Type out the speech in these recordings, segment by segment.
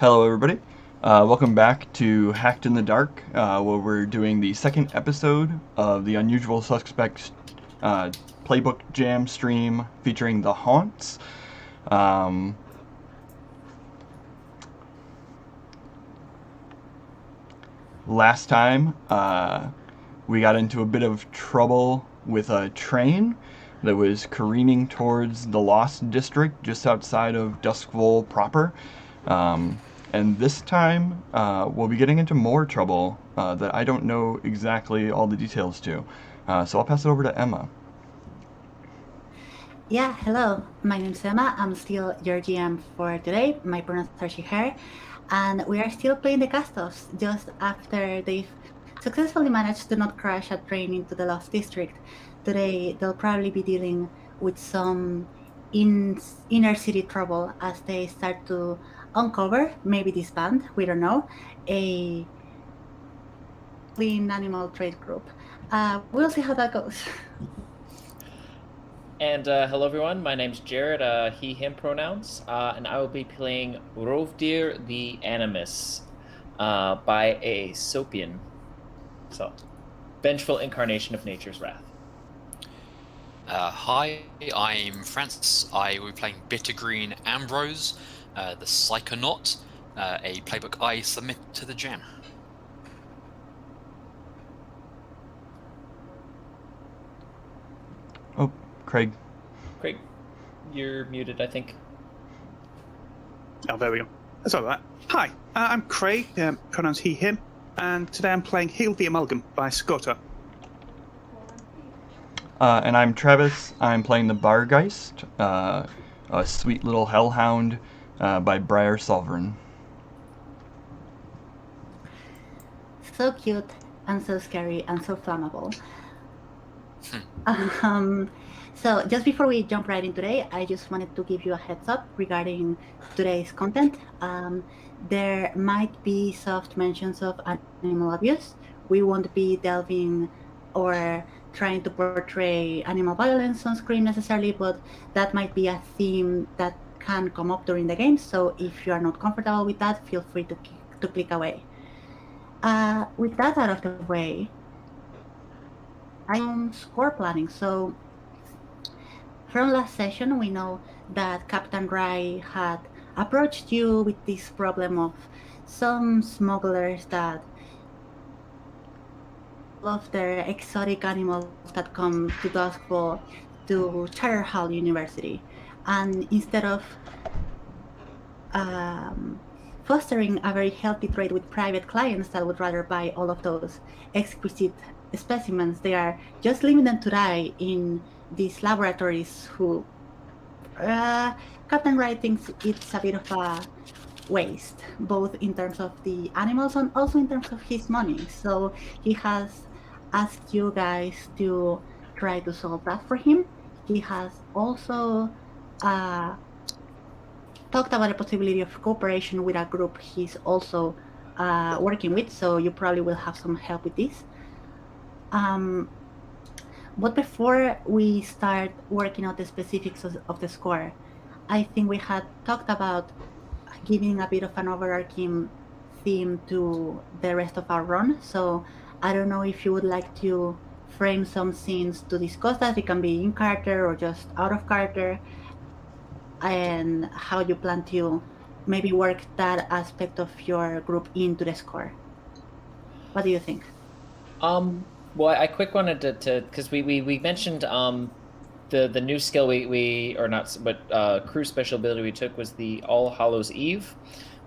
Hello, everybody. Welcome back to Hacked in the Dark, where we're doing the second episode of the Unusual Suspects Playbook Jam stream featuring the Haunts. Last time, we got into a bit of trouble with a train that was careening towards the Lost District just outside of Duskfall proper. And this time, we'll be getting into more trouble that I don't know exactly all the details to. So I'll pass it over to Emma. Yeah, hello. My name's Emma. I'm still your GM for today. My pronouns are she, her. And we are still playing the Castos just after they've successfully managed to not crash a train into the Lost District. Today, they'll probably be dealing with some inner city trouble as they start to uncover, maybe disband, we don't know, a clean animal trade group. We'll see how that goes. And hello everyone, my name's Jared, he, him pronouns, and I will be playing Rovdyr the Animus by a Sopian. So, vengeful incarnation of nature's wrath. Hi, I'm Francis. I will be playing Bittergreen Ambrose, the Psychonaut, a playbook I submit to the jam. Oh, Craig. Craig, you're muted, I think. Oh, there we go. That's all right. Hi, I'm Craig, pronouns he, him, and today I'm playing Heal the Amalgam by Scotta. And I'm Travis. I'm playing the Barghest, a sweet little hellhound by Briar Solverin. So cute and so scary and so flammable. So just before we jump right in today, I just wanted to give you a heads up regarding today's content. There might be soft mentions of animal abuse. We won't be delving or trying to portray animal violence on screen necessarily, but that might be a theme that can come up during the game. So if you are not comfortable with that, feel free to click away. With that out of the way, I'm score planning. So from last session, we know that Captain Rai had approached you with this problem of some smugglers that love their exotic animals that come to Duskfall to Charterhall University. And instead of fostering a very healthy trade with private clients that would rather buy all of those exquisite specimens, they are just leaving them to die in these laboratories who Captain Wright thinks it's a bit of a waste, both in terms of the animals and also in terms of his money. So he has asked you guys to try to solve that for him. He has also talked about the possibility of cooperation with a group he's also working with, so you probably will have some help with this. But before we start working out the specifics of the score, I think we had talked about giving a bit of an overarching theme to the rest of our run. So I don't know if you would like to frame some scenes to discuss that. It can be in character or just out of character, and how you plan to maybe work that aspect of your group into the score. What do you think? Well, I quick wanted to because we mentioned the new skill crew special ability we took was the All Hallows Eve,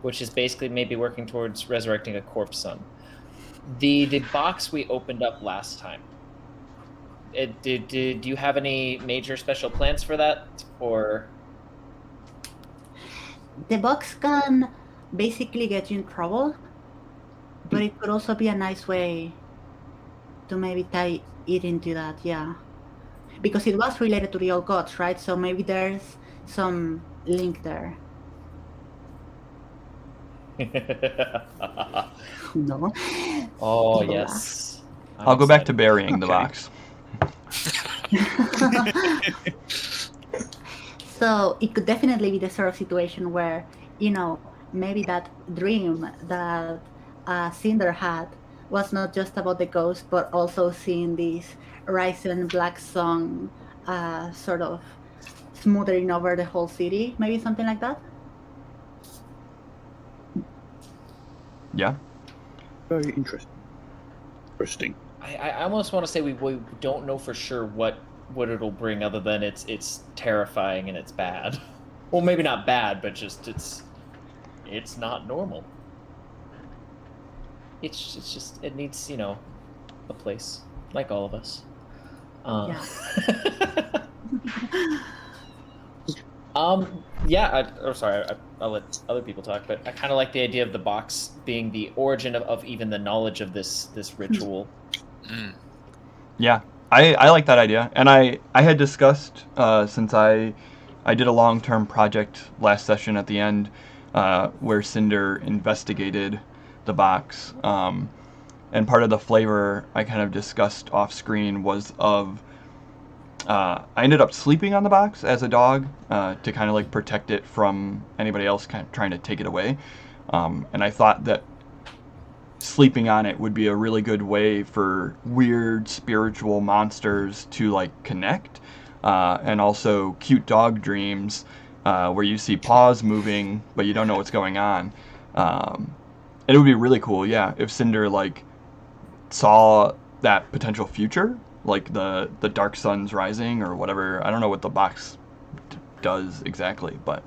which is basically maybe working towards resurrecting a corpse son. The box we opened up last time. Do you have any major special plans for that, or? The box can basically get you in trouble, but it could also be a nice way to maybe tie it into that, yeah. Because it was related to the old gods, right? So maybe there's some link there. No. Oh, People yes. I'll go back to burying the box. So it could definitely be the sort of situation where, maybe that dream that Cinder had was not just about the ghost, but also seeing this rising black sun sort of smoothing over the whole city, maybe something like that. Yeah. Very interesting. Interesting. I almost want to say we don't know for sure what it'll bring, other than it's terrifying and it's bad. Well, maybe not bad, but just it's not normal. It's just it needs, you know, a place, like all of us. Yeah. I'll let other people talk, but I kind of like the idea of the box being the origin of even the knowledge of this ritual. Yeah, I like that idea, and I had discussed since I did a long-term project last session at the end where Cinder investigated the box, and part of the flavor I kind of discussed off-screen was of I ended up sleeping on the box as a dog to kind of like protect it from anybody else kind of trying to take it away, and I thought that sleeping on it would be a really good way for weird spiritual monsters to like connect, and also cute dog dreams where you see paws moving but you don't know what's going on. It would be really cool, yeah, if Cinder like saw that potential future, like the dark sun's rising or whatever. I don't know what the box does exactly, but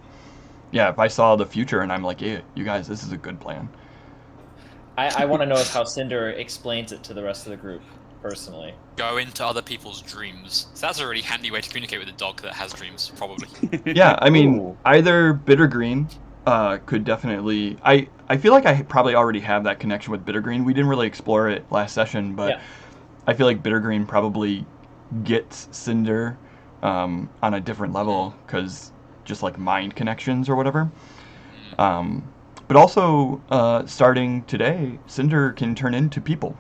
yeah, if I saw the future and I'm like, yeah, you guys, this is a good plan. I want to know how Cinder explains it to the rest of the group, personally. Go into other people's dreams. So that's a really handy way to communicate with a dog that has dreams, probably. Yeah, I mean, Ooh. either Bittergreen could definitely... I feel like I probably already have that connection with Bittergreen. We didn't really explore it last session, but Yeah. I feel like Bittergreen probably gets Cinder on a different level, because just like mind connections or whatever. But also, starting today, Cinder can turn into people.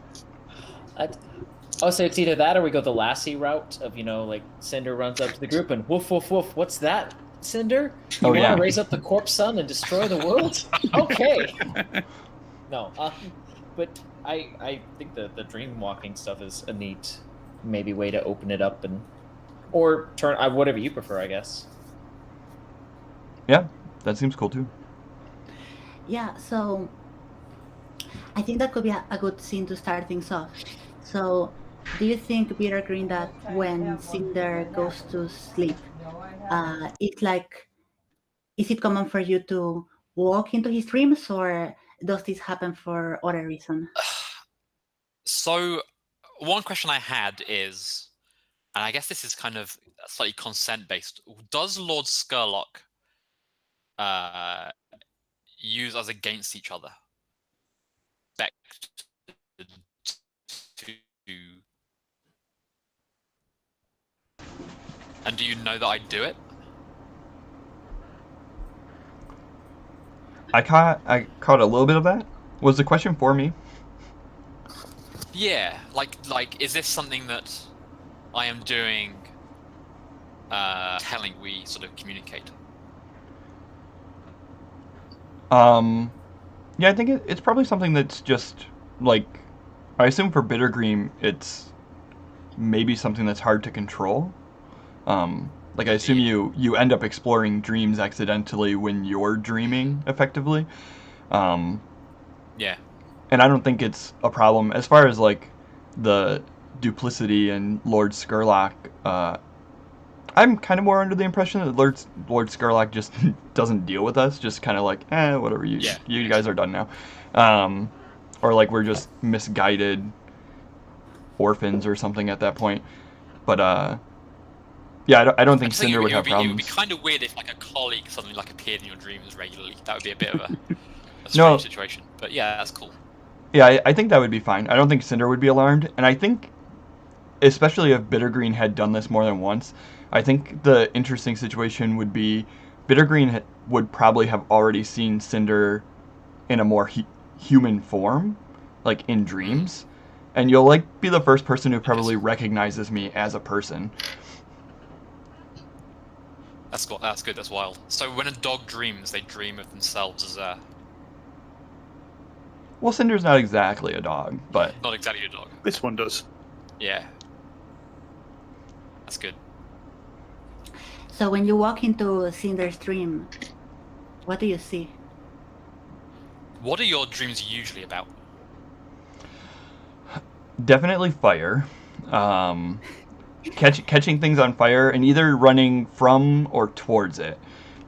Oh, so it's either that or we go the Lassie route of, you know, like Cinder runs up to the group and woof, woof, woof. What's that, Cinder? You Oh, want yeah. to raise up the corpse sun and destroy the world? Okay. No, but I think the dream walking stuff is a neat maybe way to open it up, and or turn whatever you prefer, I guess. Yeah, that seems cool too. Yeah, so I think that could be a good scene to start things off. So, do you think, Bittergreen, that when Cinder goes to sleep, it's like, is it common for you to walk into his dreams, or does this happen for other reason? So, one question I had is, and I guess this is kind of slightly consent-based, does Lord Skurlock use us against each other? And do you know that I do it? I caught a little bit of that. Was the question for me? Yeah, like is this something that I am doing telling we sort of communicate? Yeah, I think it's probably something that's just like, I assume for Bittergreen it's maybe something that's hard to control. Like I assume you end up exploring dreams accidentally when you're dreaming effectively. Yeah. And I don't think it's a problem as far as like the duplicity and Lord Skurlock. I'm kind of more under the impression that Lord Skurlock just doesn't deal with us, just kind of like, whatever, you guys are done now. Or like we're just misguided orphans or something at that point. But yeah, I don't think Cinder would have problems. It would be kind of weird if like a colleague suddenly like appeared in your dreams regularly. That would be a bit of a strange situation. But yeah, that's cool. Yeah, I think that would be fine. I don't think Cinder would be alarmed, and I think, especially if Bittergreen had done this more than once, I think the interesting situation would be Bittergreen would probably have already seen Cinder in a more human form, like in dreams, and you'll like be the first person who probably recognizes me as a person. That's good. That's wild. So when a dog dreams, they dream of themselves as Well, Cinder's not exactly a dog, but Not exactly a dog. This one does. Yeah. That's good. So when you walk into Cinder's dream, what do you see? What are your dreams usually about? definitely fire. Catching things on fire and either running from or towards it.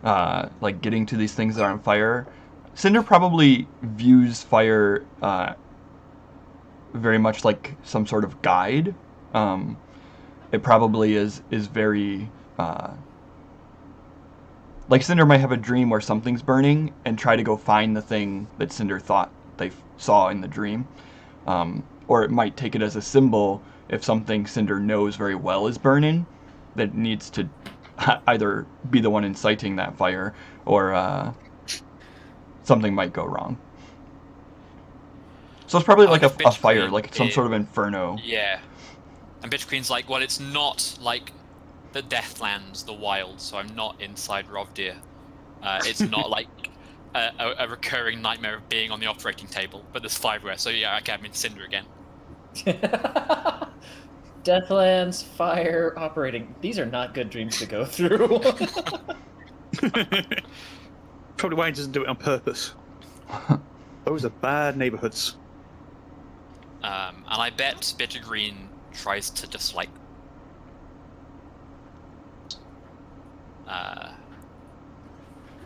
Like getting to these things that are on fire. Cinder probably views fire very much like some sort of guide. It probably is very... like Cinder might have a dream where something's burning and try to go find the thing that Cinder thought they saw in the dream. Or it might take it as a symbol if something Cinder knows very well is burning, that needs to either be the one inciting that fire or something might go wrong. So it's probably like a fire, like some sort of inferno. Yeah. And Bittergreen's like, well, it's not like the Deathlands, the wild, so I'm not inside Rovdyr. It's not like a recurring nightmare of being on the operating table, but there's fireware, so yeah, okay, I'm in Cinder again. Deathlands, fire, operating. These are not good dreams to go through. Probably why he doesn't do it on purpose. Those are bad neighborhoods. And I bet Bittergreen tries to just like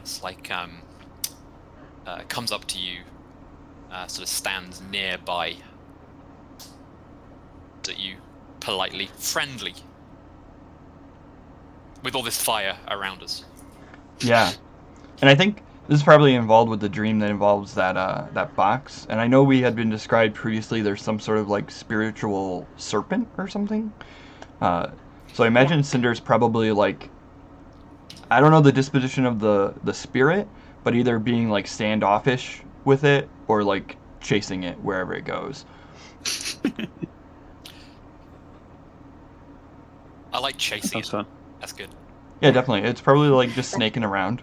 it's like comes up to you, sort of stands nearby, at you politely, friendly, with all this fire around us. Yeah, and I think this is probably involved with the dream that involves that that box. And I know we had been described previously. There's some sort of like spiritual serpent or something. So I imagine Cinder's probably like, I don't know the disposition of the spirit, but either being like standoffish with it or like chasing it wherever it goes. I like chasing That's it. fun. That's good. Yeah, definitely. It's probably like just snaking around.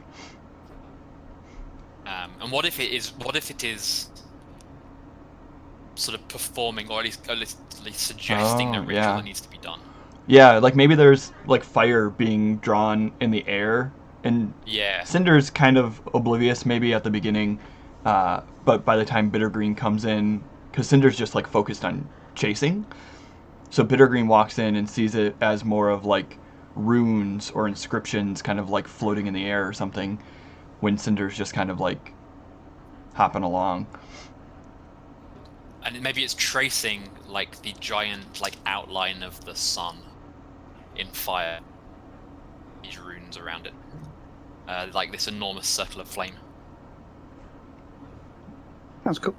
And what if it is sort of performing, or at least suggesting the ritual yeah. that needs to be done? Yeah, like maybe there's like fire being drawn in the air, and Yeah. Cinder's kind of oblivious maybe at the beginning, but by the time Bittergreen comes in, because Cinder's just like focused on chasing, so Bittergreen walks in and sees it as more of like runes or inscriptions kind of like floating in the air or something, when Cinder's just kind of like hopping along. And maybe it's tracing like the giant like outline of the sun in fire. These runes around it, like this enormous circle of flame. Sounds cool.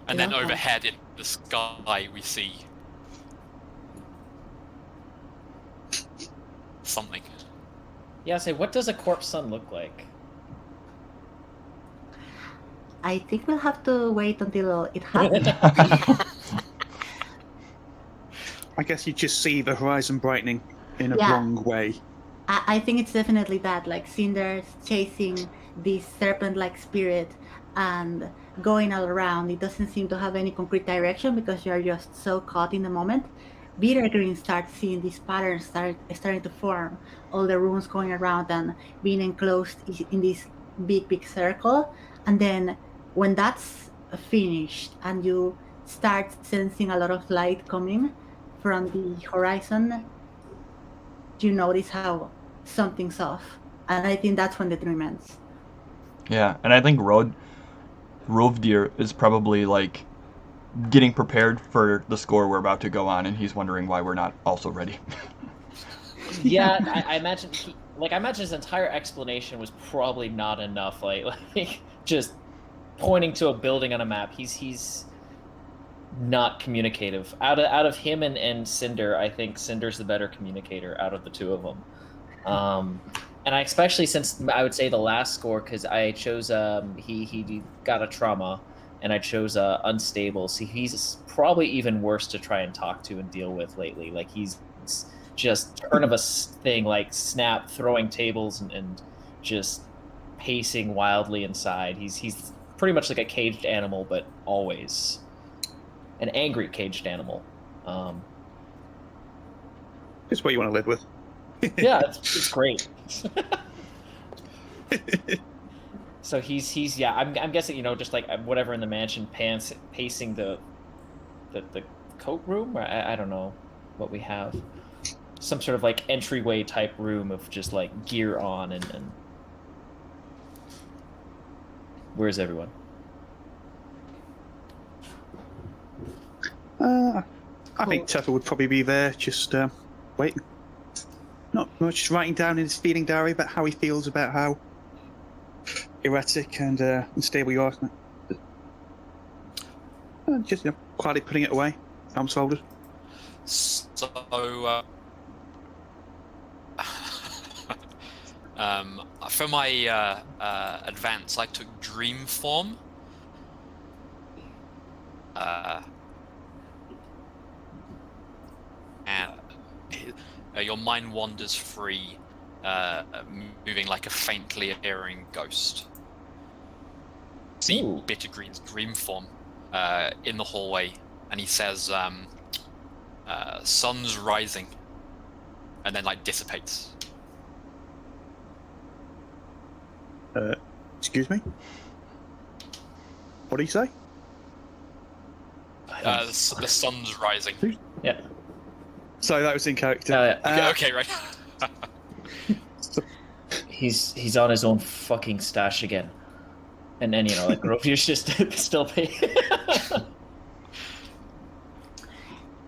And then Yeah. overhead in the sky we see something. Yeah, say, what does a corpse sun look like? I think we'll have to wait until it happens. I guess you just see the horizon brightening in a Yeah. wrong way. I think it's definitely that, like Cinder's chasing this serpent-like spirit and going all around. It doesn't seem to have any concrete direction because you're just so caught in the moment. Bittergreen starts seeing these patterns starting to form, all the rooms going around and being enclosed in this big circle. And then when that's finished and you start sensing a lot of light coming from the horizon, you notice how something's off. And I think that's when the dream ends. Yeah, and I think Rovdyr is probably like getting prepared for the score we're about to go on, and he's wondering why we're not also ready. Yeah, I imagine I imagine his entire explanation was probably not enough. Like just pointing to a building on a map. He's not communicative. Out of him and Cinder, I think Cinder's the better communicator out of the two of them. And I especially since I would say the last score, because I chose he got a trauma, and I chose unstable. So he's probably even worse to try and talk to and deal with lately. Like he's just turn of a thing, like snap, throwing tables and just pacing wildly inside. He's pretty much like a caged animal, but always an angry caged animal. It's what you want to live with. Yeah, it's great. So he's yeah. I'm guessing just like whatever in the mansion, pacing the coat room. Or I don't know what we have. Some sort of like entryway type room of just like gear on and where's everyone? I think Tethera would probably be there, just waiting. Not much, writing down in his feeling diary about how he feels about how erratic and unstable you are. Just quietly putting it away, arms folded. So, for my advance, I took dream form. And your mind wanders free, moving like a faintly appearing ghost. See Bittergreen's dream form in the hallway, and he says, "Sun's rising," and then like dissipates. Excuse me? What do you say? The sun's rising. Yeah. Sorry, that was in character. Okay, right. He's on his own fucking stash again, and then like Rovdyr's just still paying.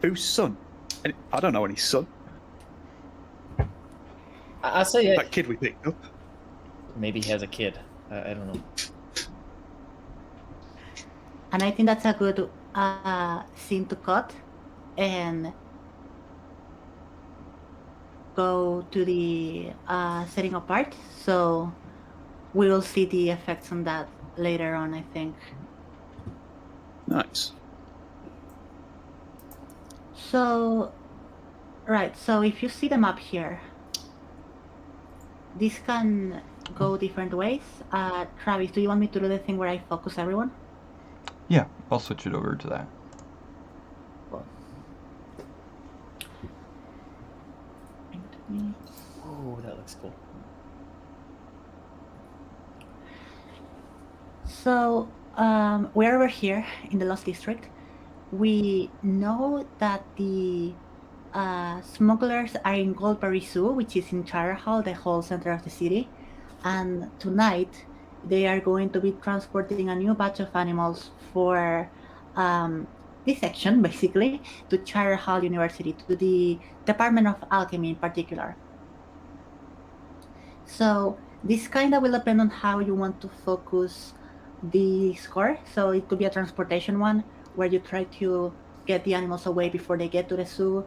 Whose son? I don't know any son. I'll say that kid we picked up. Maybe he has a kid. I don't know. And I think that's a good scene to cut and go to the setting apart. So we will see the effects on that later on, I think. Nice. So, right. So if you see the map here, this can go different ways. Travis, do you want me to do the thing where I focus everyone? Yeah, I'll switch it over to that. Cool. Oh, that looks cool. So, we're over here in the Lost District. We know that the smugglers are in Goldberry Zoo, which is in Charterhall, the whole center of the city. And tonight, they are going to be transporting a new batch of animals for dissection, basically, to Charterhall University, to the Department of Alchemy in particular. So this kind of will depend on how you want to focus the score. So it could be a transportation one, where you try to get the animals away before they get to the zoo.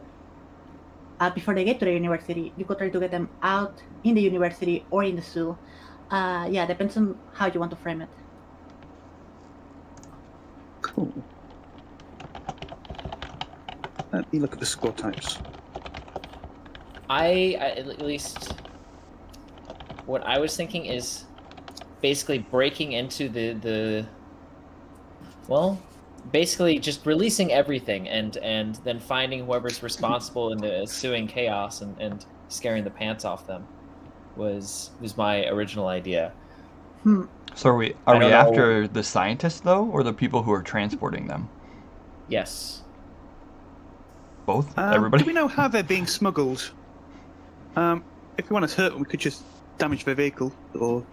Before they get to the university, you could try to get them out in the university or in the zoo. Yeah, depends on how you want to frame it. Cool. Let me look at the score types. I at least what I was thinking is basically breaking into the basically just releasing everything and then finding whoever's responsible in the ensuing chaos and scaring the pants off them was my original idea. So are we after the scientists though, or the people who are transporting them? Yes. Both? Everybody? Do we know how they're being smuggled? If we want to hurt them, we could just damage their vehicle, or...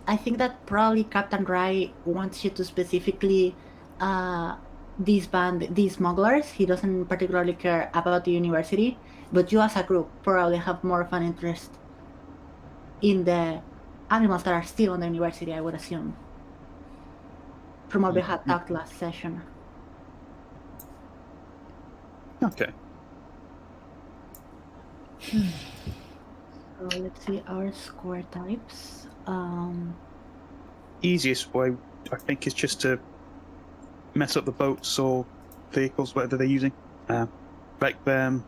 I think that probably Captain Rai wants you to specifically disband these smugglers. He doesn't particularly care about the university, but you as a group probably have more of an interest in the animals that are still on the university, I would assume, from what we had talked last session. Okay. So let's see our score types. Easiest way, I think, is just to mess up the boats or vehicles, whatever they're using. Wreck them,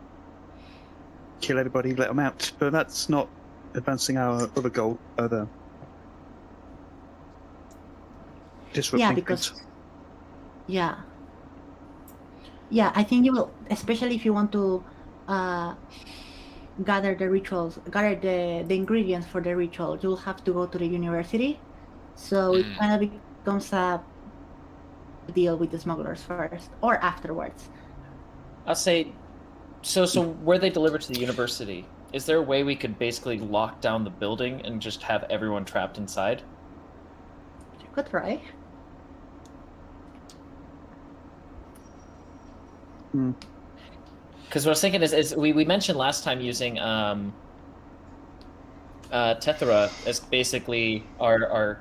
kill everybody, let them out. But that's not advancing our other goal, disrupting because things. yeah, I think you will, especially if you want to gather the ingredients for the ritual. You'll have to go to the university, so it kind of becomes a deal with the smugglers first or afterwards. I'll say, so where they deliver to the university, is there a way we could basically lock down the building and just have everyone trapped inside? You could try. Because what I was thinking is we mentioned last time using Tethera as basically our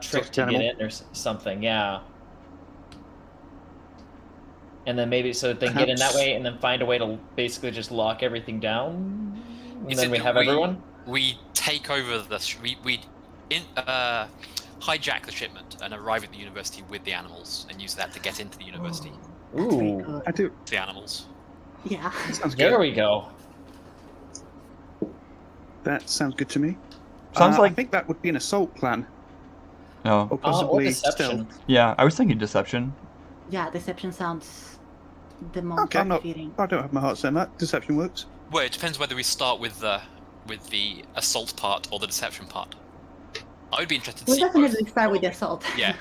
trick to get in or something, yeah. And then maybe so they can get in that way, and then find a way to basically just lock everything down, and then we have everyone. We take over we hijack the shipment and arrive at the university with the animals, and use that to get into the university. Ooh, I do. The animals. Yeah. Sounds good. there we go. That sounds good to me. Sounds like I think that would be an assault plan, no. or Or possibly deception. stealth. Yeah, I was thinking deception. Yeah, deception sounds the most Okay, fitting. I don't have my heart set on that. Deception works. Well, it depends whether we start with the assault part or the deception part. I would be interested to We'll see both. definitely start with the assault. Yeah.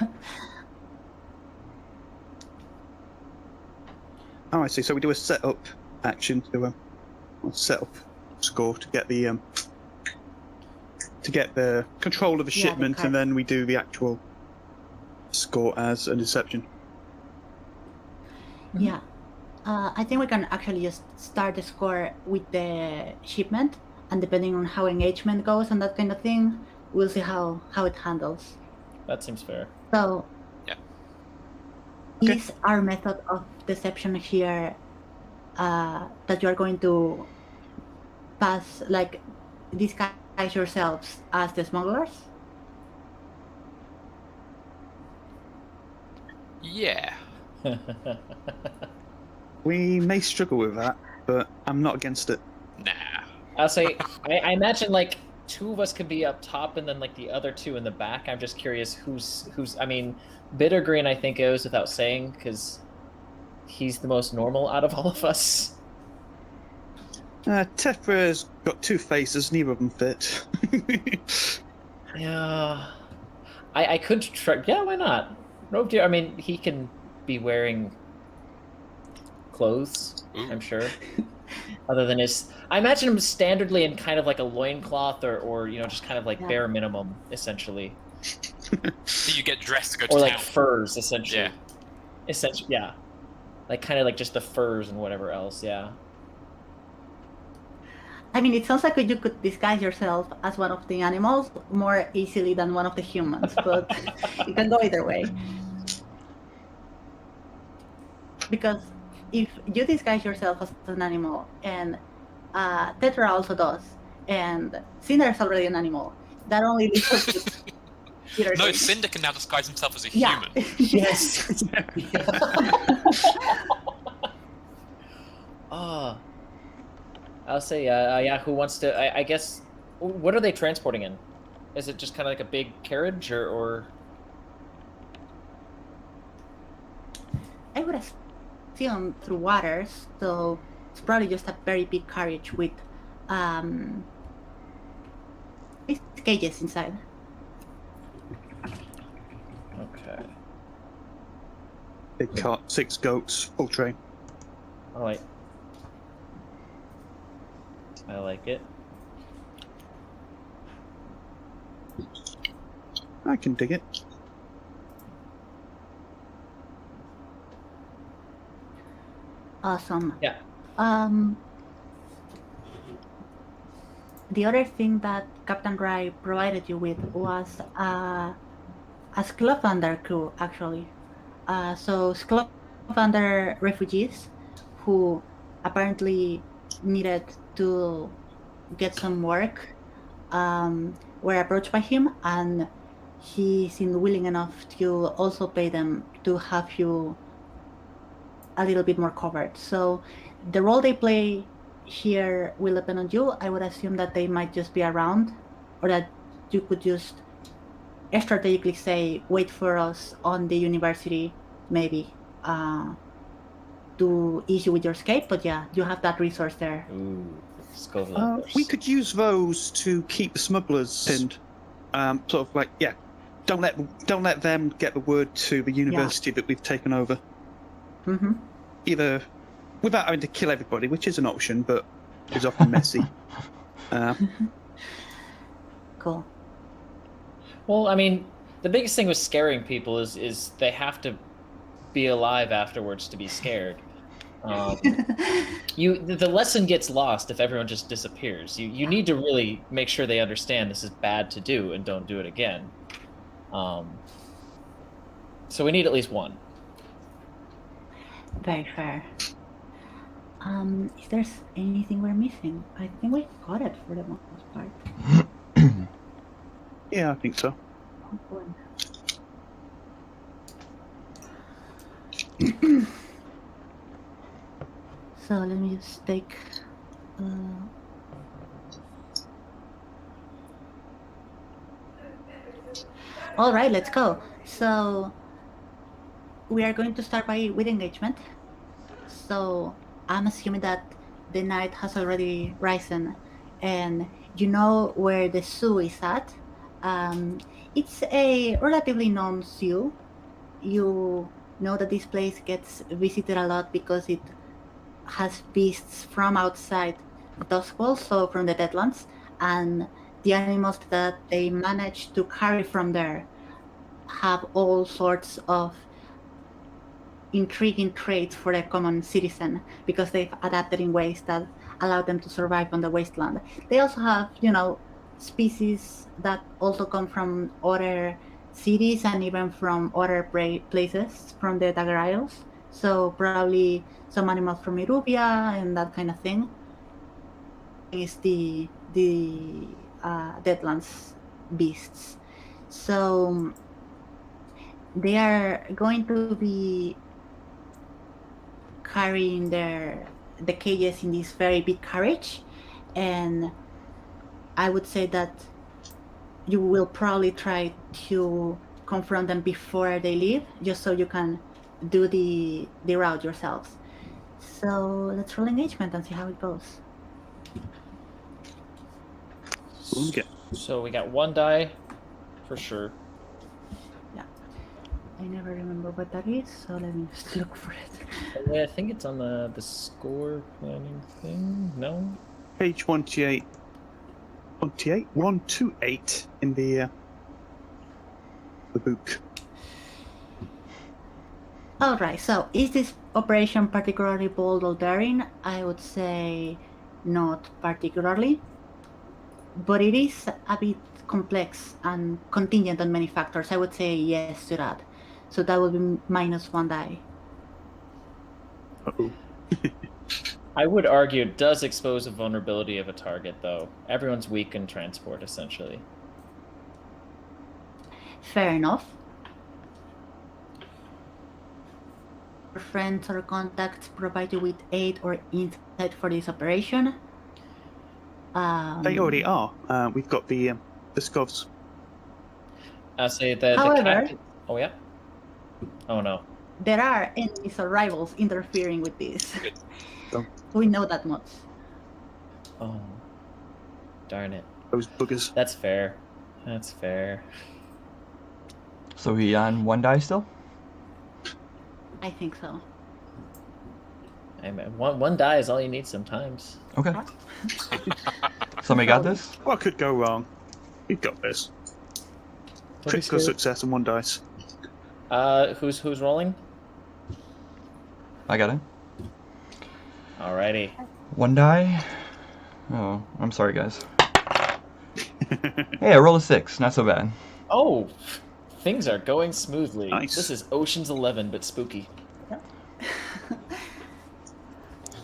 Oh, I see. So we do a setup action to a setup score to get the control of a Yeah, the shipment, card. and then we do the actual score as a deception. Yeah. I think we can actually just start the score with the shipment, and depending on how engagement goes and that kind of thing, we'll see how it handles. That seems fair. So, Yeah. Okay. is our method of deception here that you are going to pass, like, disguise yourselves as the smugglers? Yeah. We may struggle with that, but I'm not against it. Nah. I'll say, I imagine like two of us could be up top, and then like the other two in the back. I'm just curious who's. I mean, Bittergreen I think goes without saying because he's the most normal out of all of us. Tethera's got two faces, neither of them fit. Yeah, I could try. Yeah, why not? Rovdyr. I mean, he can be wearing clothes, I'm sure. Other than his, I imagine him standardly in kind of like a loincloth or just kind of like bare minimum, essentially. So you get dressed to go to Or town. like furs, essentially. Yeah. Essentially, yeah. Like kind of like just the furs and whatever else, yeah. I mean, it sounds like you could disguise yourself as one of the animals more easily than one of the humans, but it can go either way. Because if you disguise yourself as an animal, and Tethera also does, and Cinder is already an animal, that only leaves us with Bittergreen. No, Cinder can now disguise himself as a Yeah. human. Yes. Oh. I'll say, yeah. Who wants to? I guess. What are they transporting in? Is it just kind of like a big carriage, or? I would assume through waters, so it's probably just a very big carriage with cages inside. Okay. Big cart, 6 goats, full train. All right. I like it. I can dig it. Awesome. Yeah. The other thing that Captain Rai provided you with was a Sklovandar crew, actually. So Sklovandar refugees who apparently needed to get some work were approached by him, and he seemed willing enough to also pay them to have you a little bit more covered. So the role they play here will depend on you. I would assume that they might just be around, or that you could just strategically say, wait for us on the university, maybe, to issue with your escape. But yeah, you have that resource there. Ooh, Scoville. We could use those to keep the smugglers pinned. Sort of like, yeah, don't let them get the word to the university that we've taken over. Mm-hmm. Either without having to kill everybody, which is an option, but is often messy. Cool. Well, I mean, the biggest thing with scaring people is they have to be alive afterwards to be scared. The lesson gets lost if everyone just disappears. You need to really make sure they understand this is bad to do and don't do it again. So we need at least one. Very fair. If there's anything we're missing, I think we got it for the most part. Yeah, I think so. So let me just take. All right, let's go. So we are going to start with engagement. So I'm assuming that the night has already risen, and you know where the zoo is at. It's a relatively known zoo. You know that this place gets visited a lot because it has beasts from outside Duskwall, so from the Deadlands, and the animals that they manage to carry from there have all sorts of intriguing traits for a common citizen because they've adapted in ways that allow them to survive on the wasteland. They also have, species that also come from other cities and even from other places from the Dagger Isles. So probably some animals from Iruvia and that kind of thing. Is the Deadlands beasts. So they are going to be carrying the cages in this very big carriage, and I would say that you will probably try to confront them before they leave, just so you can do the route yourselves. So let's roll engagement and see how it goes. Okay. So we got one die for sure. Yeah. I never remember what that is, so let me just look for it. I think it's on the score planning thing. No? Page 128. 128 in the book. Alright, so is this operation particularly bold or daring? I would say not particularly. But it is a bit complex and contingent on many factors. I would say yes to that. So that would be minus one die. Uh-oh. I would argue it does expose a vulnerability of a target, though. Everyone's weak in transport, essentially. Fair enough. Your friends or contacts provide you with aid or insight for this operation. They already are. We've got the Scovs. I say the However- captain... Oh, yeah? Oh, no. There are enemies or rivals interfering with this. Oh. We know that much. Oh. Darn it. Those buggers. That's fair. That's fair. So he on one die still? I think so. I mean, one die is all you need sometimes. Okay. Somebody got this? What could go wrong? We've got this. Critical success and one dice. Who's rolling? I got it. Alrighty. One die. Oh, I'm sorry, guys. Hey, I rolled a 6. Not so bad. Oh, things are going smoothly. Nice. This is Ocean's 11, but spooky.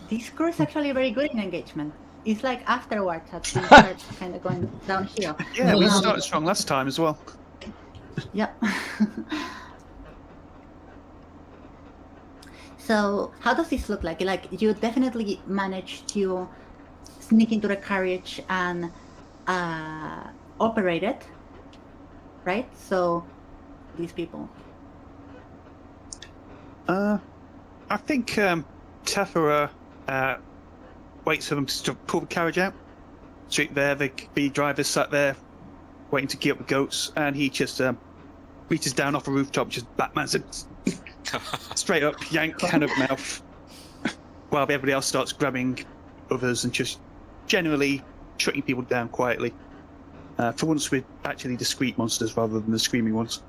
This crew is actually very good in engagement. It's like afterwards that things start kind of going downhill. Yeah, we started strong last time as well. Yep. So, how does this look like? Like, you definitely managed to sneak into the carriage and operate it. right? So these people. I think Tethera waits for them to pull the carriage out. Straight there, the driver sat there waiting to get up the goats, and he just reaches down off a rooftop, just Batman's it straight up, yank, hand over mouth, while everybody else starts grabbing others and just generally shutting people down quietly. For once, we're actually discreet monsters rather than the screaming ones.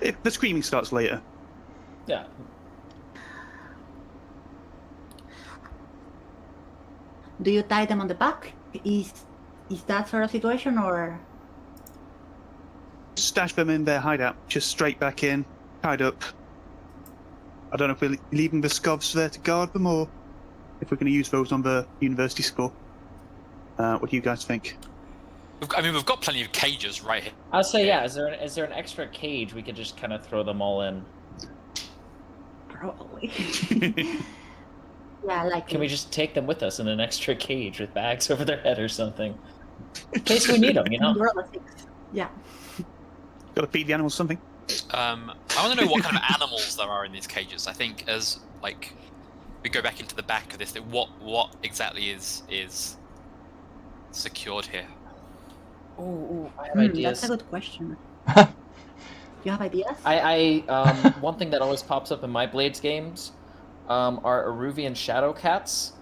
If the screaming starts later. Yeah. Do you tie them on the back? Is that sort of situation, or? Stash them in their hideout, just straight back in, tied up. I don't know if we're leaving the scovs there to guard them, or if we're going to use those on the university score. What do you guys think? I mean, we've got plenty of cages right here. I'd say, yeah. Is there an extra cage we could just kind of throw them all in? Probably. Yeah, like. Can we just take them with us in an extra cage with bags over their head or something? In case we need them, you know? Yeah. Got to feed the animals something. I want to know what kind of animals there are in these cages. I think as like we go back into the back of this, what exactly is secured here? Ooh, I have ideas. That's a good question. You have ideas? I one thing that always pops up in my Blades games are Eruvian shadow cats.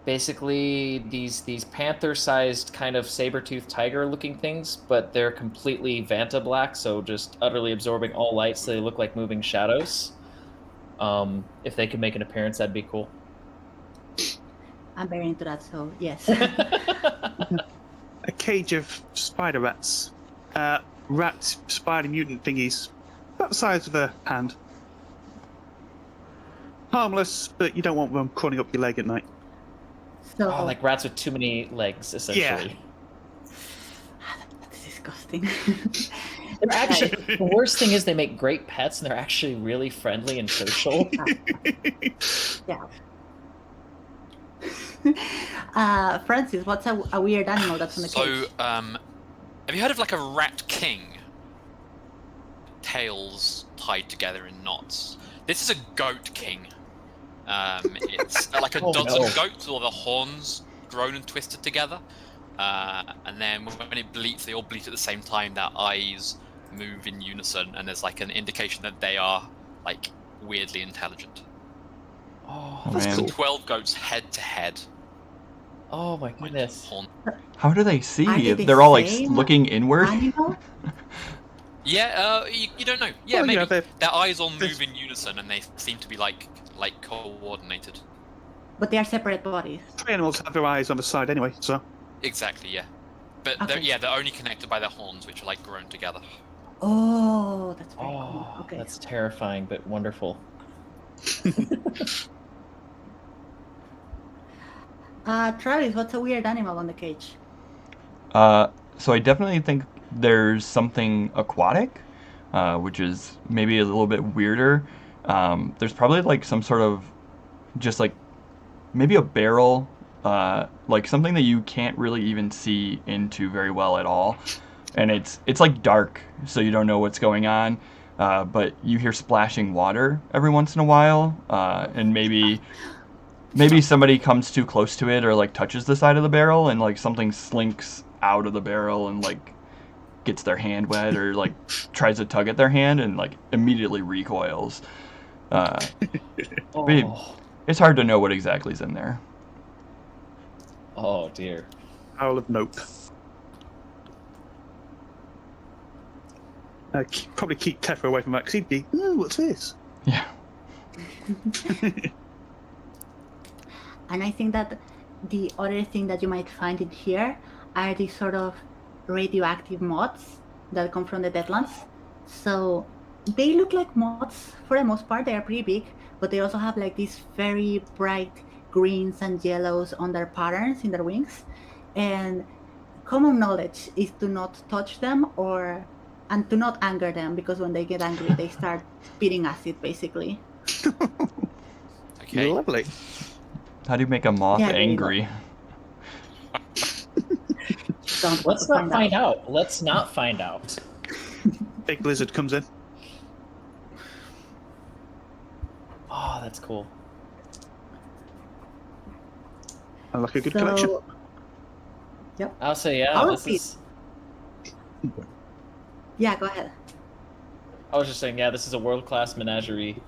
Basically, these panther-sized kind of saber-toothed tiger-looking things, but they're completely Vanta black, so just utterly absorbing all light, so they look like moving shadows. If they could make an appearance, that'd be cool. I'm very into that, so yes. A cage of spider rats. Rat spider mutant thingies. About the size of a hand. Harmless, but you don't want them crawling up your leg at night. So, like rats with too many legs, essentially. That's disgusting. They're actually the worst thing is they make great pets, and they're actually really friendly and social. Yeah. Francis, what's a weird animal that's on the cage? So, have you heard of like a rat king? Tails tied together in knots. This is a goat king. It's like a dozen goats with all the horns grown and twisted together. And then when it bleats, they all bleat at the same time. Their eyes move in unison, and there's like an indication that they are like weirdly intelligent. Oh, that's that's cool. cool. 12 goats head to head. Oh my goodness. Horn. How do they see? Are they the They're all like same looking inward. Animal? Yeah, you don't know. Yeah, Well, maybe. yeah, Their eyes all move in unison, and they seem to be like coordinated. But they are separate bodies. Prey animals have their eyes on the side anyway, so. Exactly, yeah. But Okay. they're only connected by their horns, which are like grown together. Oh, that's very Oh, cool. Okay. that's terrifying but wonderful. Travis, what's a weird animal on the cage? So I definitely think there's something aquatic, which is maybe a little bit weirder. There's probably like some sort of just like maybe a barrel, like something that you can't really even see into very well at all. And it's like dark, so you don't know what's going on. But you hear splashing water every once in a while, and maybe somebody comes too close to it or like touches the side of the barrel, and like something slinks out of the barrel and like gets their hand wet, or like tries to tug at their hand and like immediately recoils. But it's hard to know what exactly is in there. Oh dear. Owl of Nope. Probably keep Tethera away from that, because he'd be, ooh, what's this? Yeah. And I think that the other thing that you might find in here are these sort of radioactive moths that come from the Deadlands. So they look like moths for the most part. They are pretty big, but they also have like these very bright greens and yellows on their patterns in their wings. And common knowledge is to not touch them and to not anger them, because when they get angry, they start spitting acid, basically. Okay. Lovely. How do you make a moth Yeah, there you go. angry? Don't Let's not find out. Let's not find out. Big lizard comes in. Oh, that's cool. I like a good collection. Yep. I'll say, yeah, All this of these. is... Yeah, go ahead. I was just saying, yeah, this is a world-class menagerie.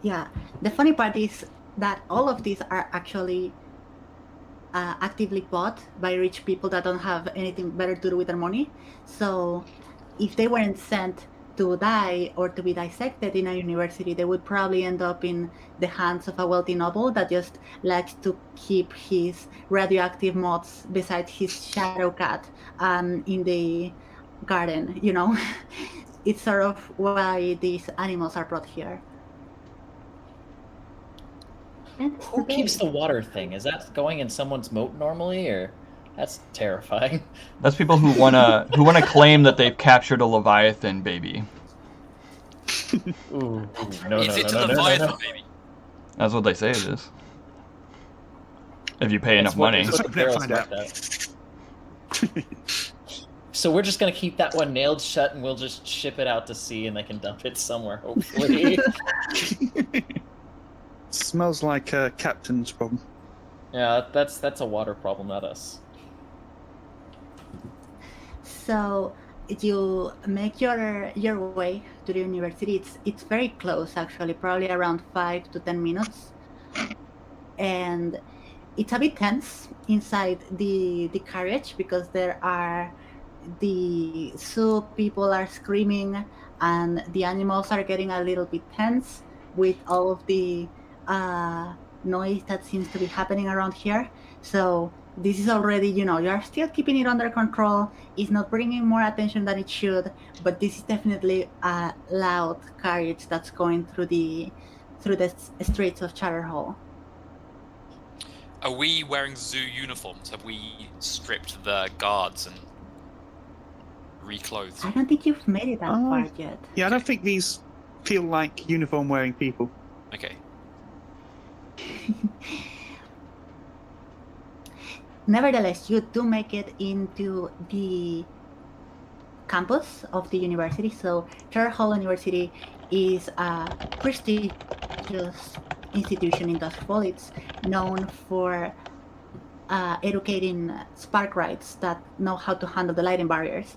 Yeah. The funny part is that all of these are actually actively bought by rich people that don't have anything better to do with their money. So if they weren't sent to die or to be dissected in a university, they would probably end up in the hands of a wealthy noble that just likes to keep his radioactive moths beside his shadow cat in the garden, you know? It's sort of why these animals are brought here. Who keeps the water thing? Is that going in someone's moat normally, or that's terrifying? That's people who wanna claim that they've captured a Leviathan baby. Ooh, no, Is it a Leviathan, baby? That's what they say it is. If you pay enough what- money. that's what the Never barrels find marked out. So we're just gonna keep that one nailed shut, and we'll just ship it out to sea, and they can dump it somewhere, hopefully. Smells like a captain's problem. Yeah, that's a water problem, not us. So you make your way to the university. It's very close, actually, probably around 5 to 10 minutes, and it's a bit tense inside the carriage because the zoo people are screaming and the animals are getting a little bit tense with all of the noise that seems to be happening around here. So this is already, you're still keeping it under control. It's not bringing more attention than it should, but this is definitely a loud carriage that's going through the streets of Charter Hall. Are we wearing zoo uniforms? Have we stripped the guards and reclothed? I don't think you've made it that far yet. Yeah, I don't think these feel like uniform-wearing people. Okay. Nevertheless, you do make it into the campus of the university. So Charter Hall University is a prestigious institution in Duskfall. It's known for educating spark rights that know how to handle the lighting barriers,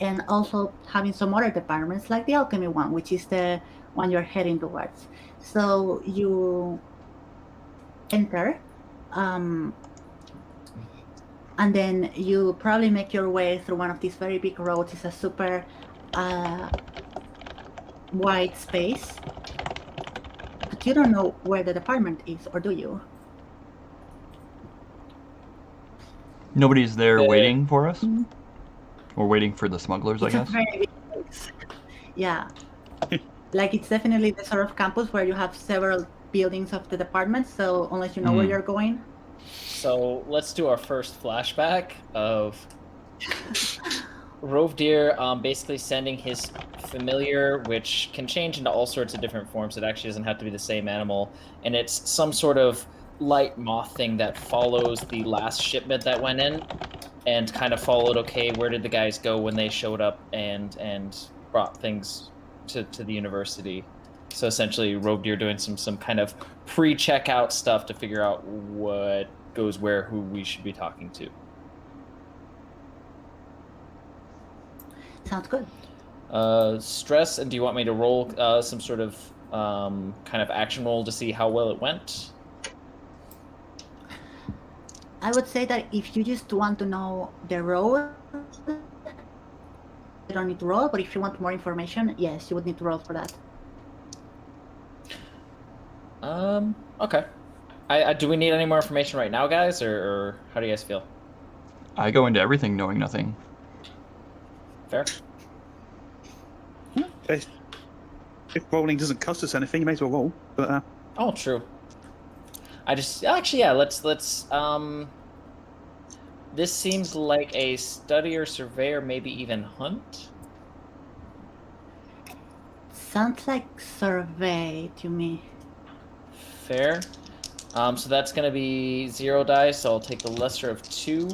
and also having some other departments like the alchemy one, which is the one you're heading towards. So you enter, and then you probably make your way through one of these very big roads. It's a super wide space, but you don't know where the department is, or do you? Nobody's there waiting for us? Or waiting for the smugglers, I It's a guess? very big place. Yeah. Like, it's definitely the sort of campus where you have several buildings of the department, so unless you know where you're going. So let's do our first flashback of Rovdyr basically sending his familiar, which can change into all sorts of different forms. It actually doesn't have to be the same animal, and it's some sort of light moth thing that follows the last shipment that went in, and kind of followed, okay, where did the guys go when they showed up and brought things to the university. So essentially Rovdyr doing some kind of pre-checkout stuff to figure out what goes where, who we should be talking to. Sounds good. Stress, and do you want me to roll some sort of kind of action roll to see how well it went? I would say that if you just want to know the road, you don't need to roll, but if you want more information, yes, you would need to roll for that. Okay. Do we need any more information right now, guys, or how do you guys feel? I go into everything knowing nothing. Fair? If rolling doesn't cost us anything, you may as well roll. But Oh, true. Let's this seems like a study or survey or maybe even hunt. Sounds like survey to me. Fair. So that's gonna be 0 dice, so I'll take the lesser of 2.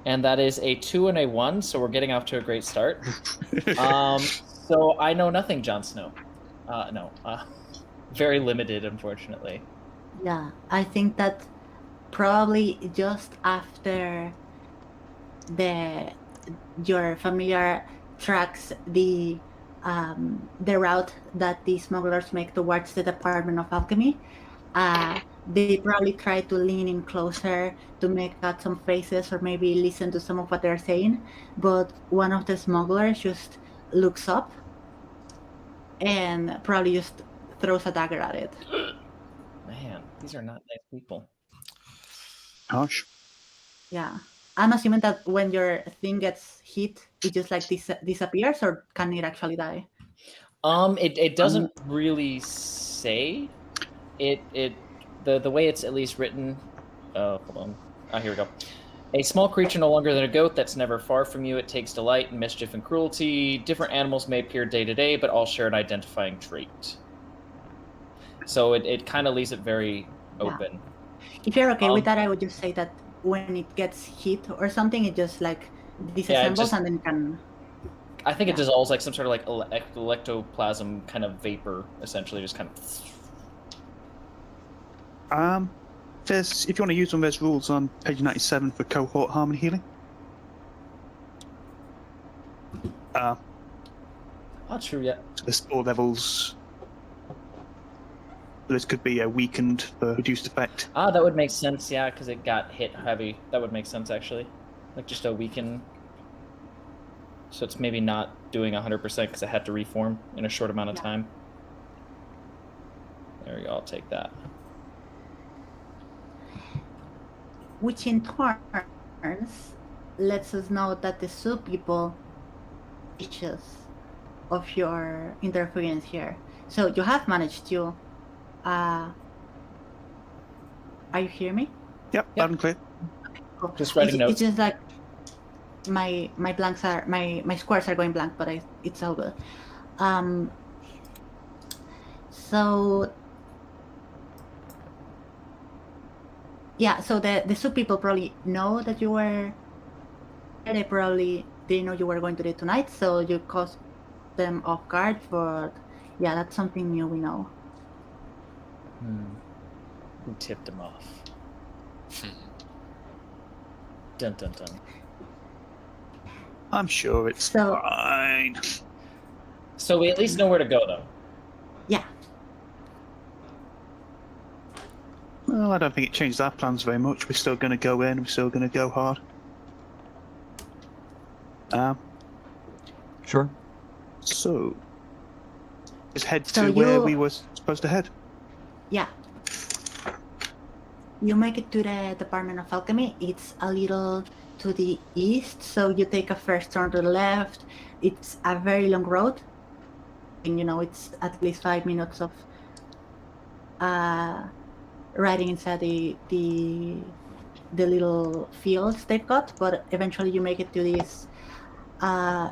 And that is a 2 and a 1, so we're getting off to a great start. So I know nothing, Jon Snow. No. Very limited, unfortunately. Yeah, I think that probably just after your familiar tracks the route that the smugglers make towards the Department of Alchemy, they probably try to lean in closer to make out some faces or maybe listen to some of what they're saying. But one of the smugglers just looks up and probably just throws a dagger at it. Man, these are not nice people. Harsh. Yeah. I'm assuming that when your thing gets hit, it just like disappears, or can it actually die? It doesn't really say. The way it's at least written. Oh, hold on. Here we go. A small creature no longer than a goat that's never far from you. It takes delight in mischief and cruelty. Different animals may appear day to day, but all share an identifying trait. So it kind of leaves it very open. If you're okay with that, I would just say that when it gets hit or something, it just like disassembles and then can... I think it dissolves like some sort of like ectoplasm kind of vapor, essentially, just kind of... If you want to use them, there's rules on page 97 for cohort harmony healing. True, yeah. So there's 4 levels. This could be a weakened for reduced effect. That would make sense, yeah, because it got hit heavy. That would make sense, actually. Like just a weaken. So it's maybe not doing 100% because it had to reform in a short amount of time. There we go, I'll take that. Which in turns lets us know that the soup people issues of your interference here. So you have managed to... are you hearing me? Yep, loud and clear. Cool. Just writing notes. It's just like my blanks are my squares are going blank, but it's all good. So yeah, so the soup people probably know that you were. They probably didn't know you were going to do it tonight, so you caused them off guard. But yeah, that's something new we know. Who tipped him off? Dun dun dun. I'm sure it's fine. So we at least know where to go, though. Yeah. Well, I don't think it changes our plans very much. We're still going to go in. We're still going to go hard. Sure. So, just head to where we were supposed to head. Yeah. You make it to the Department of Alchemy. It's a little to the east, so you take a first turn to the left. It's a very long road, and it's at least 5 minutes of riding inside the little fields they've got. But eventually, you make it to this.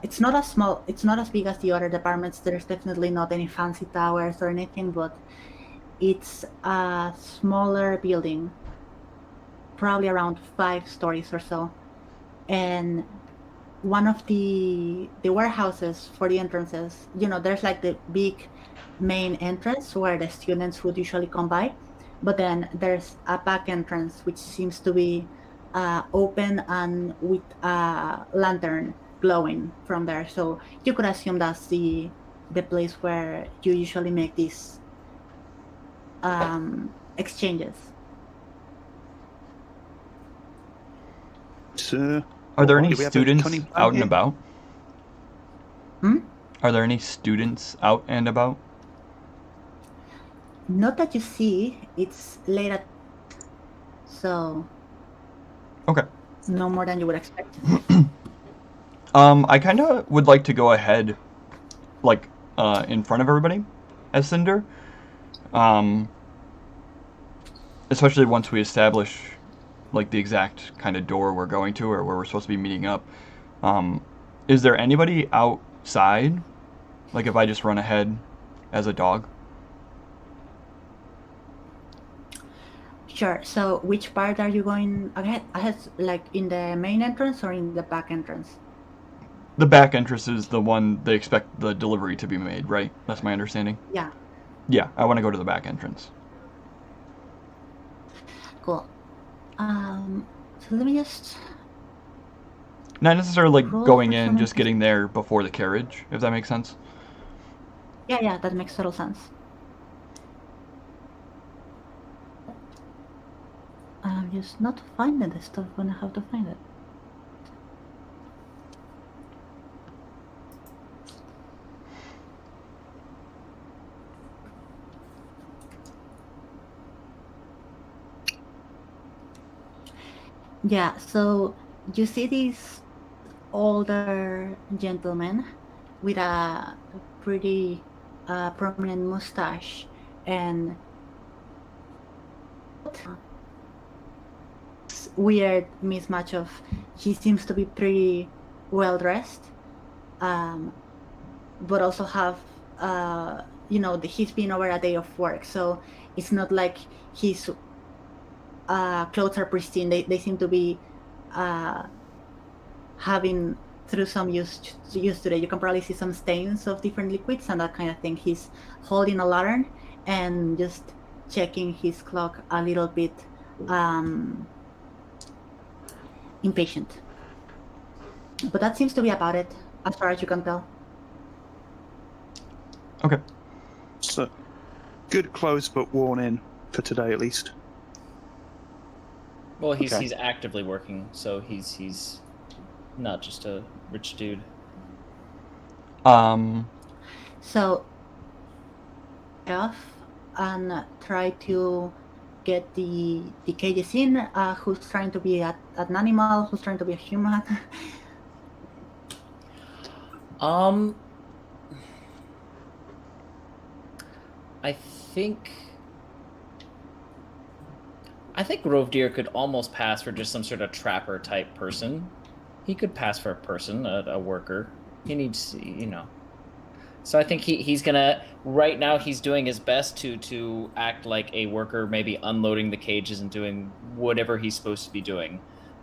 It's not as big as the other departments. There's definitely not any fancy towers or anything, but it's a smaller building, probably around 5 stories or so. And one of the warehouses for the entrances, there's like the big main entrance where the students would usually come by, but then there's a back entrance which seems to be open and with a lantern glowing from there. So you could assume that's the place where you usually make these exchanges. Are there any students out and about? Are there any students out and about? Not that you see. It's late at... So... Okay. No more than you would expect. I kind of would like to go ahead, like, in front of everybody as Cinder. Especially once we establish, like, the exact kind of door we're going to or where we're supposed to be meeting up. Is there anybody outside? Like, if I just run ahead as a dog? Sure. So, which part are you going ahead, like in the main entrance or in the back entrance? The back entrance is the one they expect the delivery to be made, right? That's my understanding. Yeah. Yeah, I want to go to the back entrance. Cool. So let me just Not necessarily like roll going for in, some just getting there before the carriage, if that makes sense. Yeah, that makes total sense. I'm just not finding the stuff when I have to find it. Yeah, so you see this older gentleman with a pretty prominent mustache and weird mismatch of he seems to be pretty well dressed, but also have he's been over a day of work, so it's not like his clothes are pristine. They seem to be having through some use today. You can probably see some stains of different liquids and that kind of thing. He's holding a lantern and just checking his clock a little bit impatient. But that seems to be about it, as far as you can tell. Okay. So, good clothes but worn in for today at least. Well, he's Okay. he's actively working, so he's not just a rich dude. So off and try to get the cages in. Who's trying to be an animal? Who's trying to be a human? I think Rovdyr could almost pass for just some sort of trapper type person. He could pass for a person, a worker. He needs, So I think he's gonna right now he's doing his best to act like a worker, maybe unloading the cages and doing whatever he's supposed to be doing.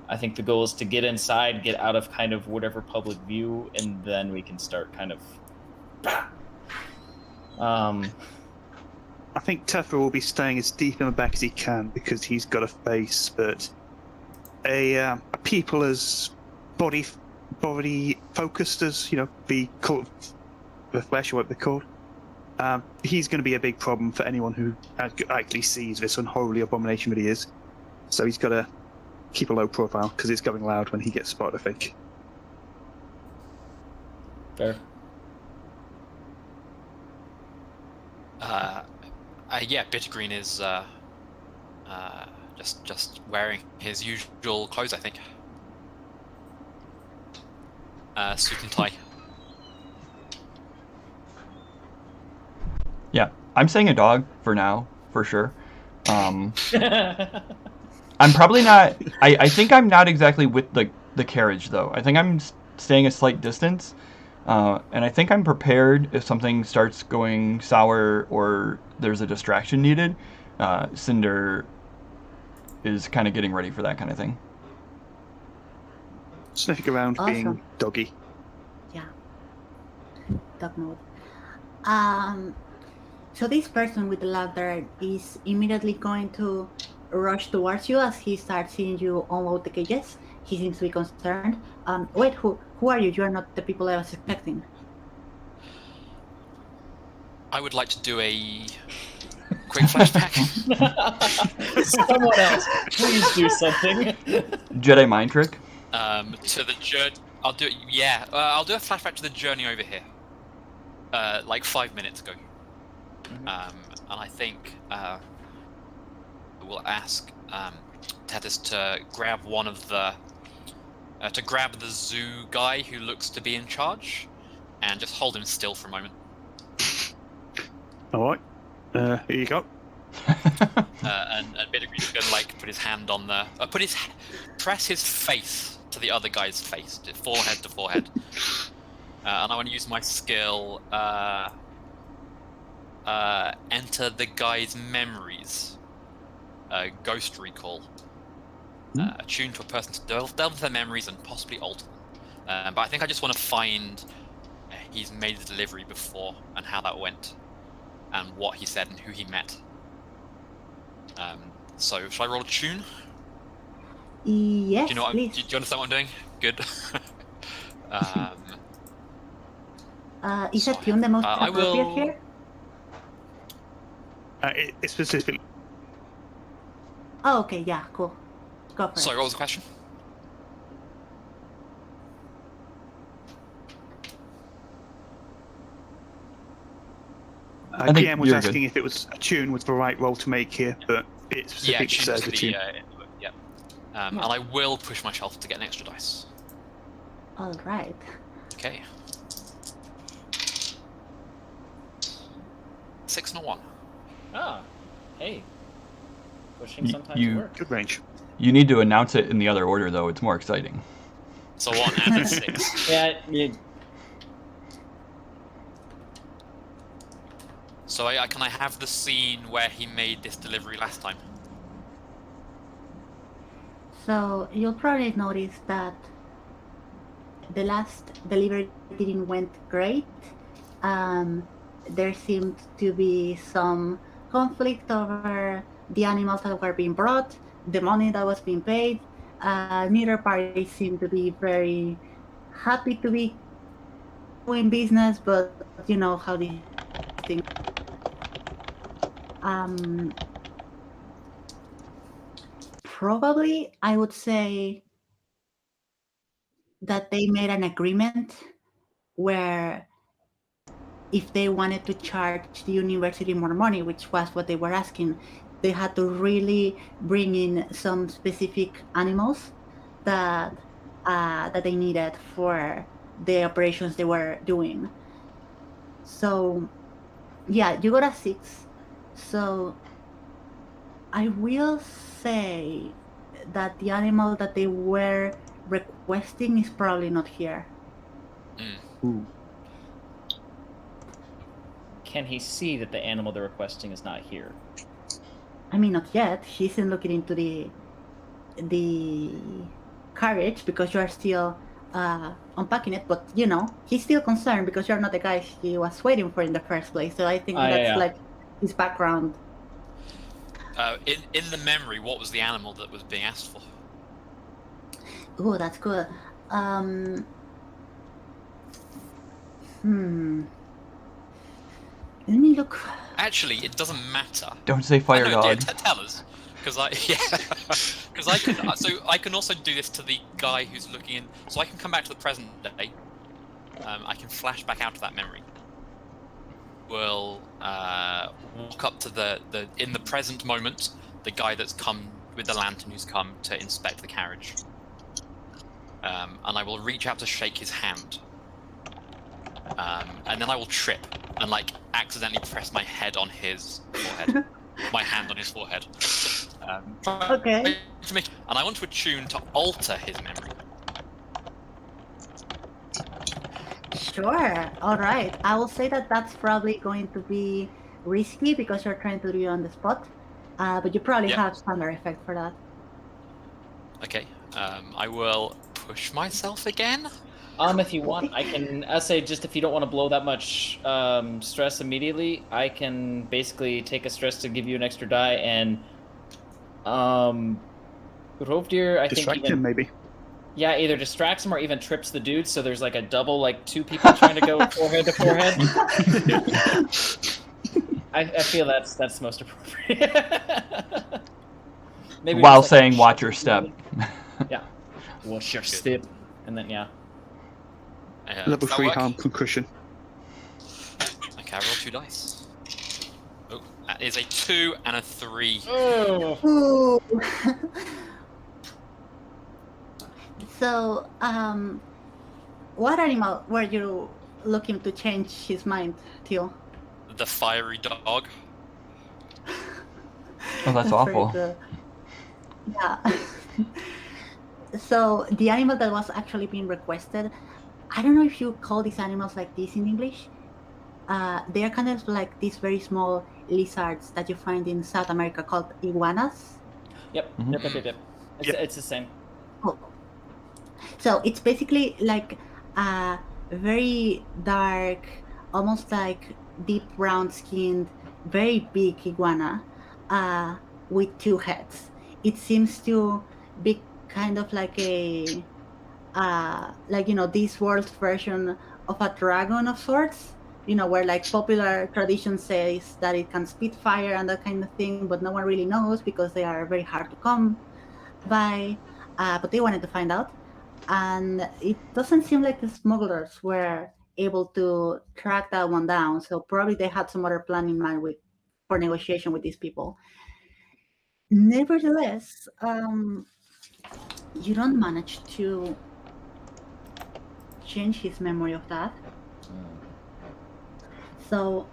I think the goal is to get inside, get out of kind of whatever public view, and then we can start kind of I think Tethera will be staying as deep in the back as he can because he's got a face, but a people as body focused as the cult the flesh, what they're called. He's going to be a big problem for anyone who actually sees this unholy abomination that he is. So he's got to keep a low profile because it's going loud when he gets spotted, I think. Fair. Yeah, Bittergreen is just wearing his usual clothes, I think. Suit and tie. Yeah, I'm saying a dog for now, for sure. I'm probably not. I think I'm not exactly with the carriage though. I think I'm staying a slight distance, and I think I'm prepared if something starts going sour or there's a distraction needed. Cinder is kind of getting ready for that kind of thing. Sniffing around, Awesome. being doggy. Yeah. Dog mode. So this person with the lantern is immediately going to rush towards you as he starts seeing you unload the cages. He seems to be concerned. Wait, who are you? You are not the people I was expecting. I would like to do a quick flashback. Someone else, please do something. Jedi mind trick. To the journey. I'll do it. Yeah, I'll do a flashback to the journey over here. Like 5 minutes ago. And I think we'll ask Tethys to grab one of the to grab the zoo guy who looks to be in charge, and just hold him still for a moment. All right, here you go. And Bittergreen's gonna like put his hand on the press his face to the other guy's face, forehead to forehead. And I want to use my skill. Enter the guy's memories. ghost recall. Attuned to a person to delve into their memories and possibly alter them. But I think I just want to find he's made the delivery before and how that went, and what he said and who he met. So shall I roll a tune? Yes, Do you know please. do you understand what I'm doing? Good. Is so a tune the most I appropriate will. here? It's specifically. Oh, okay, yeah, cool. Go for Sorry, it. what was the question? I think GM was you're asking good. if it was a tune was the right role to make here, but it Yeah, specifically says a tune. yeah. And I will push myself to get an extra dice. All right. Okay. 6 and a 1. Ah, hey. Pushing sometimes you- works. Good range. You need to announce it in the other order, though. It's more exciting. So 1 and a 6. Yeah, So can I have the scene where he made this delivery last time? So you'll probably notice that the last delivery didn't went great. There seemed to be some conflict over the animals that were being brought, the money that was being paid. Neither party seemed to be very happy to be doing business, but you know how these things. Probably, I would say that they made an agreement where if they wanted to charge the university more money, which was what they were asking, they had to really bring in some specific animals that that they needed for the operations they were doing. So, yeah, you got a 6. So, I will say that the animal that they were requesting is probably not here. Ooh. can he see that the animal they're requesting is not here? I mean, not yet. He isn't looking into the carriage because you are still unpacking it. But you know, he's still concerned because you're not the guy he was waiting for in the first place. So I think that's yeah. like his background. In the memory, what was the animal that was being asked for? Oh, that's good. Let me look. Actually, it doesn't matter. Don't say fire No, dog. tell us, because I can also do this to the guy who's looking in. So I can come back to the present day. I can flash back out to that memory. We'll walk up to the in the present moment, the guy that's come with the lantern who's come to inspect the carriage. And I will reach out to shake his hand. And then I will trip and like accidentally press my head on his forehead. My hand on his forehead. Okay. And I want to attune to alter his memory. Sure. All right. I will say that that's probably going to be risky because you're trying to do it on the spot. But you probably have standard effect for that. Okay. I will push myself again. If you want, I can. I say just if you don't want to blow that much stress immediately, I can basically take a stress to give you an extra die and Rovdyr, I Distract think him, maybe. Yeah, either distracts him or even trips the dude, so there's like a double, like two people trying to go forehead to forehead. I feel that's most appropriate. Maybe While just, like, saying watch your step. Yeah. Watch your step. And then yeah. Level Does that 3 work? harm concussion. Okay, I roll 2 dice. Oh, that is a 2 and a 3. Ooh. So, what animal were you looking to change his mind, Teal? The fiery dog. Oh, that's awful. very good. Yeah. So the animal that was actually being requested, I don't know if you call these animals like this in English. They are kind of like these very small lizards that you find in South America called iguanas. Yep. Mhm. Yep. It's the same. Cool. So it's basically like a very dark, almost like deep brown skinned, very big iguana with two heads. It seems to be kind of like a this world's version of a dragon of sorts, where like popular tradition says that it can spit fire and that kind of thing, but no one really knows because they are very hard to come by. But they wanted to find out, and it doesn't seem like the smugglers were able to track that one down, so probably they had some other plan in mind for negotiation with these people. Nevertheless, you don't manage to change his memory of that. So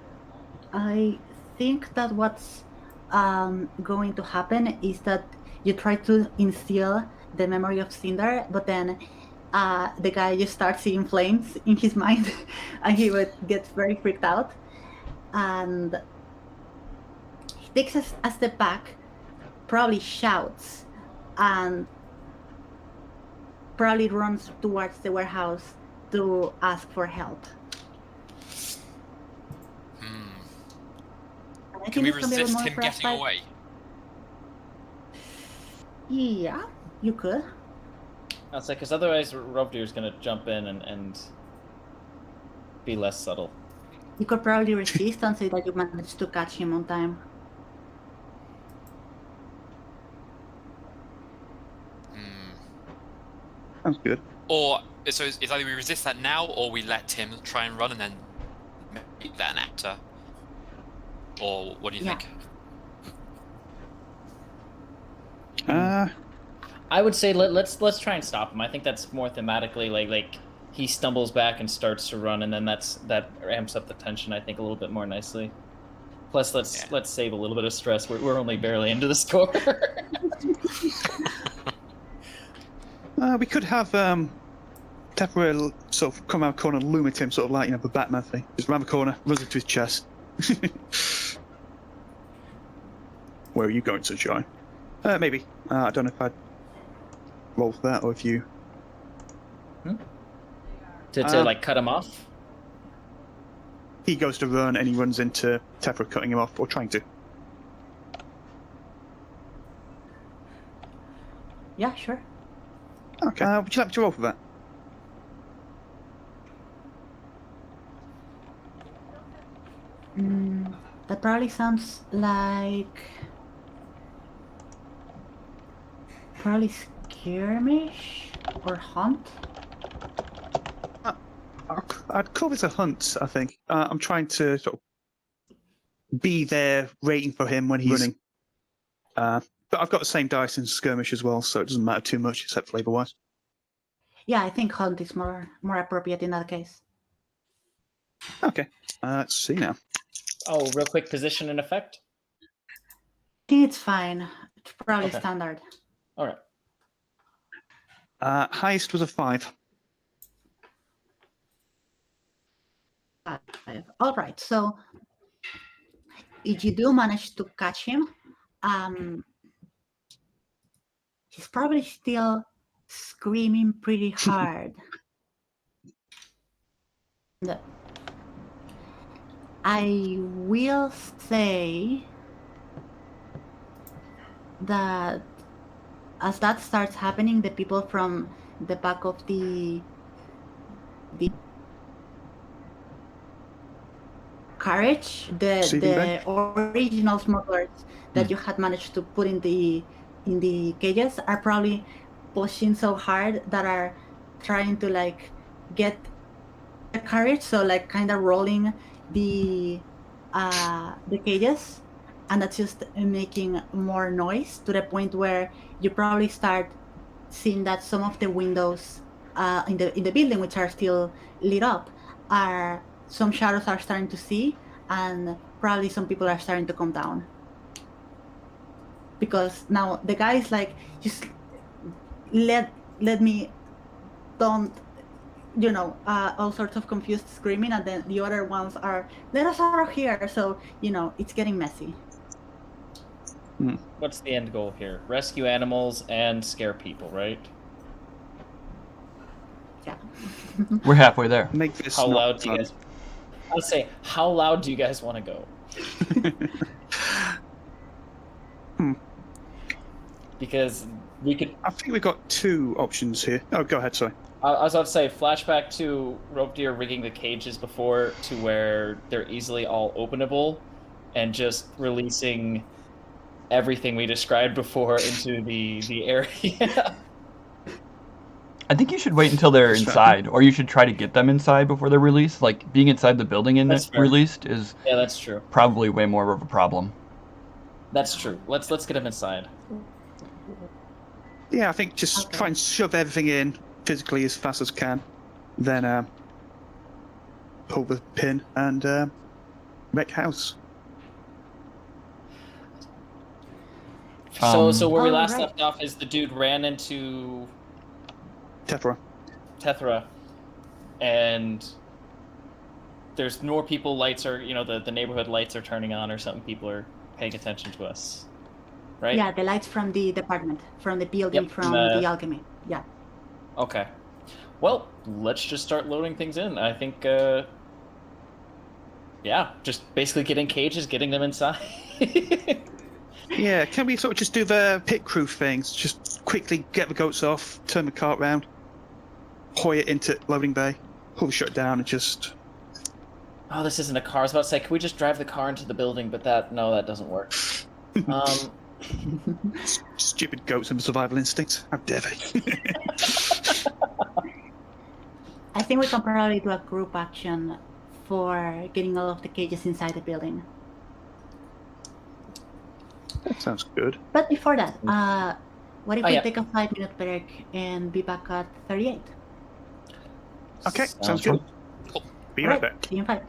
I think that what's going to happen is that you try to instill the memory of Cinder, but then the guy just starts seeing flames in his mind, and he would get very freaked out, and he takes a step back, probably shouts, and probably runs towards the warehouse to ask for help. I Can we think it's gonna be a resist more him for us getting fight. away? Yeah, you could. I'll say, because otherwise Rovdyr is going to jump in and be less subtle. You could probably resist and say that you managed to catch him on time. Sounds good. Or so it's either we resist that now, or we let him try and run and then make that an actor. Or what do you think? I would say let's try and stop him. I think that's more thematically like he stumbles back and starts to run, and then that ramps up the tension, I think, a little bit more nicely. Plus, let's save a little bit of stress. We're only barely into the score. We could have Tethera sort of come out of the corner and loom at him, sort of like, the Batman thing. Just round the corner, runs into his chest. Where are you going, Sunshine? Maybe. I don't know if I'd roll for that, or if you... To like cut him off? He goes to run, and he runs into Tethera, cutting him off, or trying to. Yeah, sure. Okay. Would you like me to roll for that? That probably sounds like probably skirmish or hunt. I'd call this a hunt, I think. I'm trying to sort of be there, waiting for him when he's running. But I've got the same dice in skirmish as well, so it doesn't matter too much, except flavor-wise. Yeah, I think hunt is more appropriate in that case. Okay. Let's see now. Oh, real quick, position and effect? I think it's fine. It's probably Okay. standard. All right. Highest was a 5. All right, so if you do manage to catch him, he's probably still screaming pretty hard. I will say that as that starts happening, the people from the back of the carriage, the original smugglers that you had managed to put in the cages, are probably pushing so hard that are trying to like get the carriage, so like kind of rolling the cages, and that's just making more noise to the point where you probably start seeing that some of the windows in the building, which are still lit up, some shadows are starting to see, and probably some people are starting to come down. Because now the guy is like, just let me, don't, all sorts of confused screaming, and then the other ones are, let us out of here. So, it's getting messy. Well, what's the end goal here? Rescue animals and scare people, right? Yeah. We're halfway there. Make this How not loud do you fun. guys? I would say, how loud do you guys want to go? Because we could. I think we've got two options here. Oh, go ahead, sorry. I was about to say, flashback to Rovdyr rigging the cages before to where they're easily all openable, and just releasing everything we described before into the area. I think you should wait until they're That's right. inside, or you should try to get them inside before they're released. Like, being inside the building and That's fair. released is Yeah, that's true. probably way more of a problem. That's true. Let's get them inside. Yeah, I think just try and shove everything in physically as fast as can, then pull the pin and wreck house. So where we last Alright. left off is the dude ran into Tethera. Tethera, and there's more people. Lights are, the neighborhood lights are turning on or something. People are paying attention to us, right? Yeah, the lights from the department, from the building, Yep, from the- the alchemy. Yeah. Okay. Well, let's just start loading things in. I think, yeah, just basically getting cages, getting them inside. Yeah, can we sort of just do the pit crew things? Just quickly get the goats off, turn the cart round, hoy it into loading bay, pull the shut down, and just... Oh, this isn't a car. I was about to say, can we just drive the car into the building? But that doesn't work. Stupid goats and survival instincts. How dare they? I think we can probably do a group action for getting all of the cages inside the building. Sounds good. But before that, what if we yeah. take a 5-minute break and be back at 38? Okay, sounds good. Cool. Be right Alright, back. see you in 5.